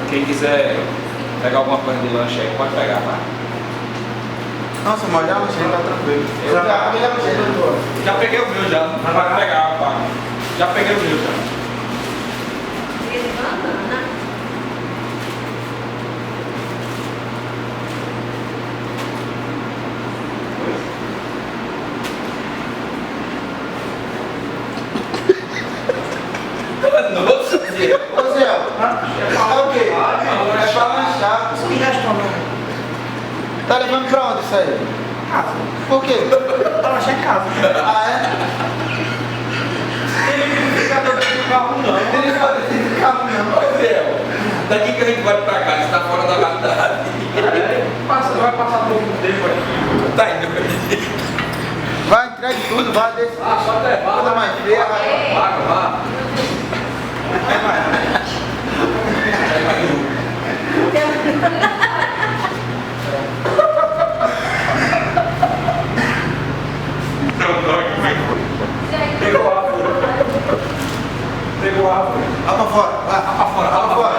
Quem quiser pegar alguma coisa de lanche aí, pode pegar, tá? Nossa, molhar a lancheira tá tranquilo. Já peguei o meu já, não vai pegar, pá. Já peguei o meu já. Nossa, Zé. Ô Zé, é o quê? É pra lanchar. Tá levando pra onde isso aí? Casa. Por quê? Pra lanchar em casa. Ah, é? Ele não fica dentro do carro, não. Ele pode ter de carro não. Ô, Zé, daqui que a gente vai pra cá, está fora da realidade. Vai passar pouco tempo aqui. Tá indo. Vai, entregue tudo, vai desse. Ah, só levar. Coisa mais feia, vai. Paga, vá. Pegou a árvore. Pegou a árvore. Vai pra fora, vai. Vai pra fora, vai pra fora.